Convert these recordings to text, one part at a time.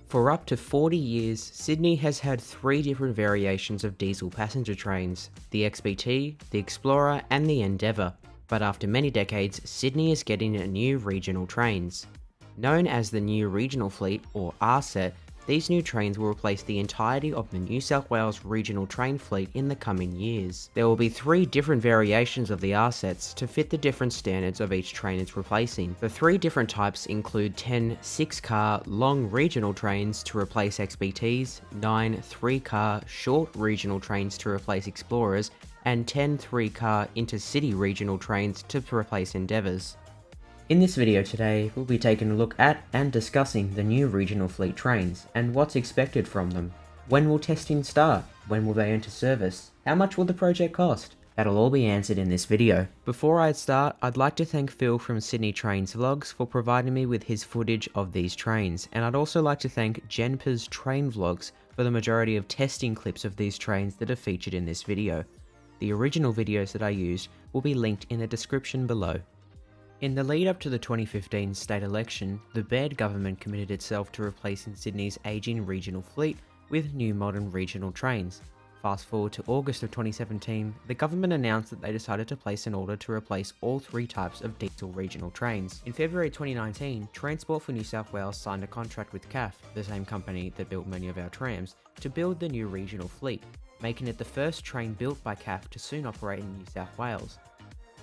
For up to 40 years, Sydney has had 3 different variations of diesel passenger trains, the XBT, the Explorer and the Endeavour, but after many decades, Sydney is getting new regional trains. Known as the New Regional Fleet, or RSET, these new trains will replace the entirety of the New South Wales regional train fleet in the coming years. There will be 3 different variations of the RSETs to fit the different standards of each train it's replacing. The 3 different types include 10 6-car long regional trains to replace XBTs, 9 3-car short regional trains to replace Explorers, and 10 3-car intercity regional trains to replace Endeavours. In this video today, we'll be taking a look at and discussing the new regional fleet trains and what's expected from them. When will testing start? When will they enter service? How much will the project cost? That'll all be answered in this video. Before I start, I'd like to thank Phil from Sydney Trains Vlogs for providing me with his footage of these trains, and I'd also like to thank Jenper's Train Vlogs for the majority of testing clips of these trains that are featured in this video. The original videos that I used will be linked in the description below. In the lead up to the 2015 state election, the Baird government committed itself to replacing Sydney's ageing regional fleet with new modern regional trains. Fast forward to August of 2017, the government announced that they decided to place an order to replace all 3 types of diesel regional trains. In February 2019, Transport for New South Wales signed a contract with CAF, the same company that built many of our trams, to build the new regional fleet, making it the first train built by CAF to soon operate in New South Wales.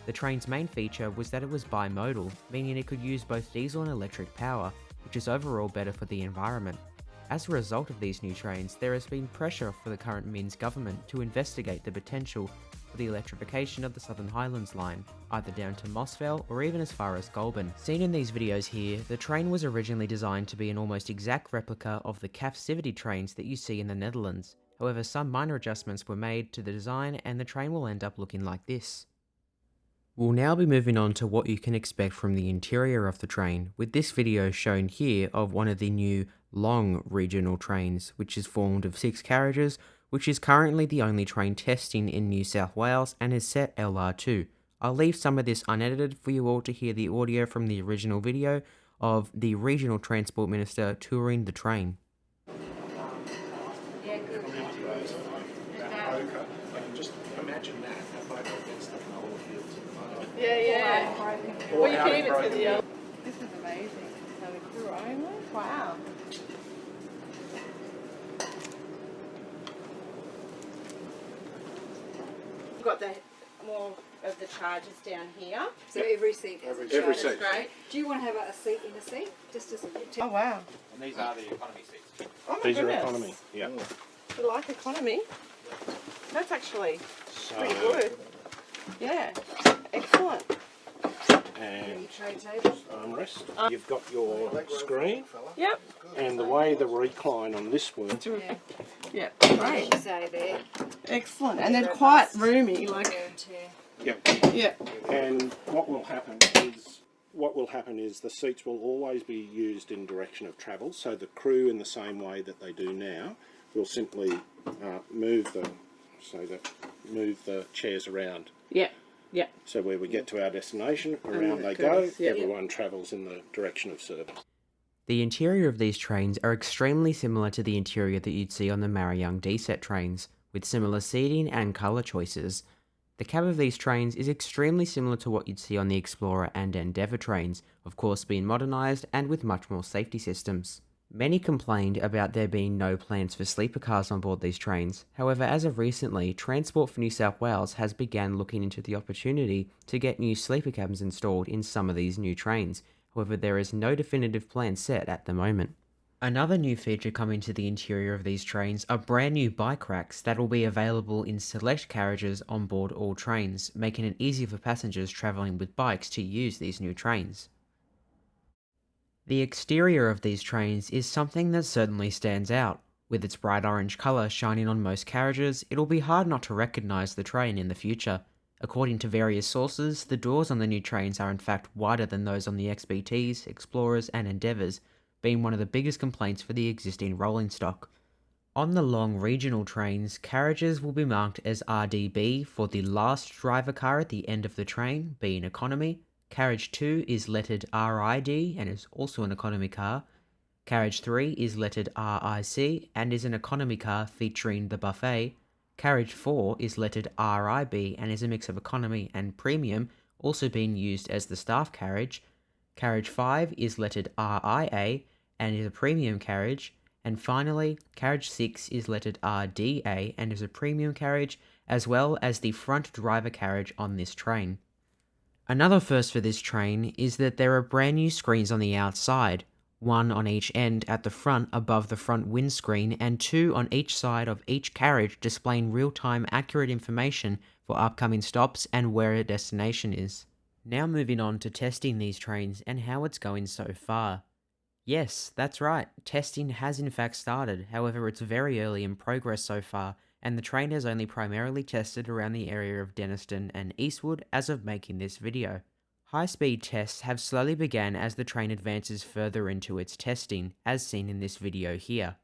The train's main feature was that it was bimodal, meaning it could use both diesel and electric power, which is overall better for the environment. As a result of these new trains, there has been pressure for the current Minns government to investigate the potential for the electrification of the Southern Highlands line, either down to Mossvale or even as far as Goulburn. Seen in these videos here, the train was originally designed to be an almost exact replica of the CAF Civity trains that you see in the Netherlands. However, some minor adjustments were made to the design and the train will end up looking like this. We'll now be moving on to what you can expect from the interior of the train, with this video shown here of one of the new long regional trains, which is formed of 6 carriages, which is currently the only train testing in New South Wales and is set LR2. I'll leave some of this unedited for you all to hear the audio from the original video of the Regional Transport Minister touring the train. Just imagine that. Yeah. Well, you can even see the other. This is amazing. So the crew only? Wow. You've got the more of the charges down here. So every seat has a Every charge. seat. Great. Do you want to have a seat in a seat? Just as a Oh, wow. And these are the economy seats. Oh, my These are goodness. economy. Yeah. You like economy? That's actually So, pretty good. Yeah. Excellent. and tray table. armrest. You've got your screen, Yep. and the way the recline on this works. Yeah. Yeah. What Great. did you say there? Excellent. And they're quite roomy. Like, Wear and tear. Yep. yeah. And what will happen is the seats will always be used in direction of travel. So the crew, in the same way that they do now, will simply move the chairs around. Yeah. Yeah. So where we get to our destination, around they it go. goes, yeah. Everyone travels in the direction of service. The interior of these trains are extremely similar to the interior that you'd see on the Marayung DSET trains, with similar seating and colour choices. The cab of these trains is extremely similar to what you'd see on the Explorer and Endeavour trains, of course being modernised and with much more safety systems. Many complained about there being no plans for sleeper cars on board these trains. However, as of recently, Transport for New South Wales has begun looking into the opportunity to get new sleeper cabins installed in some of these new trains. However, there is no definitive plan set at the moment. Another new feature coming to the interior of these trains are brand new bike racks that will be available in select carriages on board all trains, making it easier for passengers travelling with bikes to use these new trains. The exterior of these trains is something that certainly stands out. With its bright orange colour shining on most carriages, it'll be hard not to recognise the train in the future. According to various sources, the doors on the new trains are in fact wider than those on the XBTs, Explorers and Endeavours, being one of the biggest complaints for the existing rolling stock. On the long regional trains, carriages will be marked as RDB for the last driver car at the end of the train, being economy. Carriage 2 is lettered RID and is also an economy car. Carriage 3 is lettered RIC and is an economy car featuring the buffet. Carriage 4 is lettered RIB and is a mix of economy and premium, also being used as the staff carriage. Carriage 5 is lettered RIA and is a premium carriage. And finally, Carriage 6 is lettered RDA and is a premium carriage, as well as the front driver carriage on this train. Another first for this train is that there are brand new screens on the outside, one on each end at the front above the front windscreen and two on each side of each carriage displaying real-time accurate information for upcoming stops and where a destination is. Now moving on to testing these trains and how it's going so far. Yes, that's right, testing has in fact started, however it's very early in progress so far, and the train has only primarily tested around the area of Denniston and Eastwood as of making this video. High-speed tests have slowly begun as the train advances further into its testing, as seen in this video here.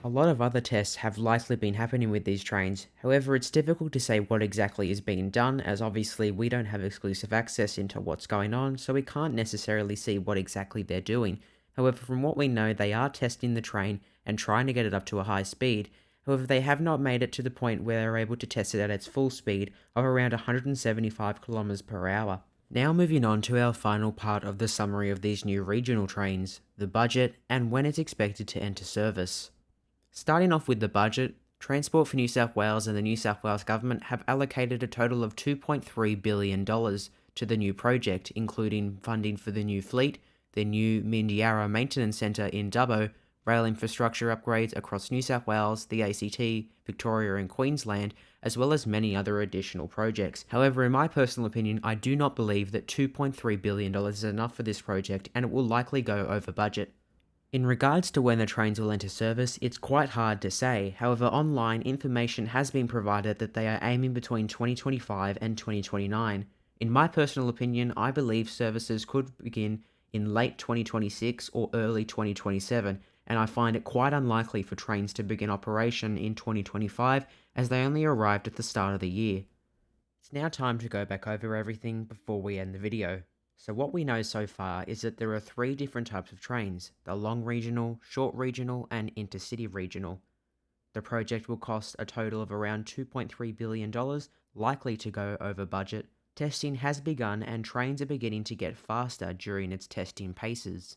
A lot of other tests have likely been happening with these trains, however it's difficult to say what exactly is being done as obviously we don't have exclusive access into what's going on, so we can't necessarily see what exactly they're doing. However, from what we know, they are testing the train and trying to get it up to a high speed. However, they have not made it to the point where they're able to test it at its full speed of around 175 km per hour. Now moving on to our final part of the summary of these new regional trains, the budget and when it's expected to enter service. Starting off with the budget, Transport for New South Wales and the New South Wales Government have allocated a total of $2.3 billion to the new project, including funding for the new fleet, the new Mindiara Maintenance Centre in Dubbo, rail infrastructure upgrades across New South Wales, the ACT, Victoria and Queensland, as well as many other additional projects. However, in my personal opinion, I do not believe that $2.3 billion is enough for this project and it will likely go over budget. In regards to when the trains will enter service, it's quite hard to say. However, online information has been provided that they are aiming between 2025 and 2029. In my personal opinion, I believe services could begin in late 2026 or early 2027, and I find it quite unlikely for trains to begin operation in 2025 as they only arrived at the start of the year. It's now time to go back over everything before we end the video. So what we know so far is that there are 3 different types of trains, the long regional, short regional and intercity regional. The project will cost a total of around $2.3 billion, likely to go over budget. Testing has begun and trains are beginning to get faster during its testing paces.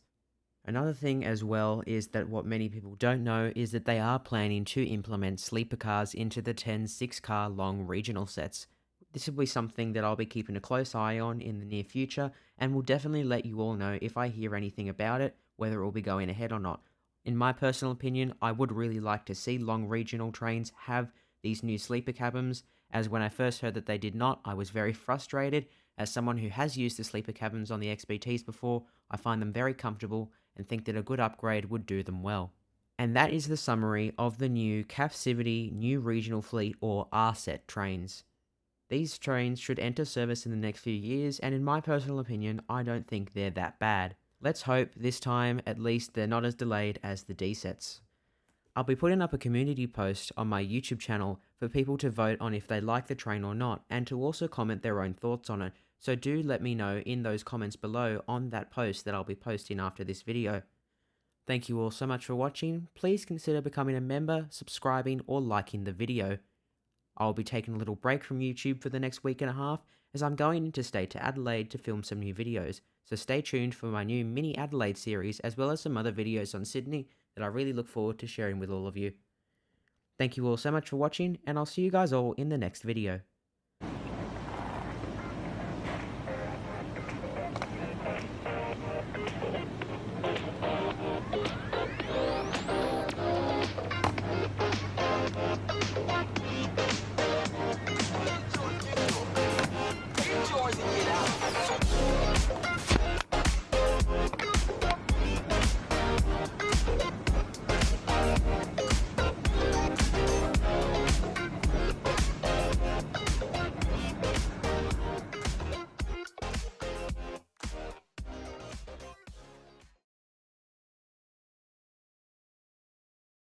Another thing as well is that what many people don't know is that they are planning to implement sleeper cars into the 10 6-car long regional sets. This will be something that I'll be keeping a close eye on in the near future and will definitely let you all know if I hear anything about it, whether it will be going ahead or not. In my personal opinion, I would really like to see long regional trains have these new sleeper cabins, as when I first heard that they did not, I was very frustrated. As someone who has used the sleeper cabins on the XBTs before, I find them very comfortable and think that a good upgrade would do them well. And that is the summary of the new Capacivity New Regional Fleet or RSET trains. These trains should enter service in the next few years, and in my personal opinion, I don't think they're that bad. Let's hope this time at least they're not as delayed as the D-sets. I'll be putting up a community post on my YouTube channel for people to vote on if they like the train or not, and to also comment their own thoughts on it, so do let me know in those comments below on that post that I'll be posting after this video. Thank you all so much for watching. Please consider becoming a member, subscribing or liking the video. I'll be taking a little break from YouTube for the next week and a half as I'm going interstate to Adelaide to film some new videos, so stay tuned for my new mini Adelaide series as well as some other videos on Sydney that I really look forward to sharing with all of you. Thank you all so much for watching, and I'll see you guys all in the next video.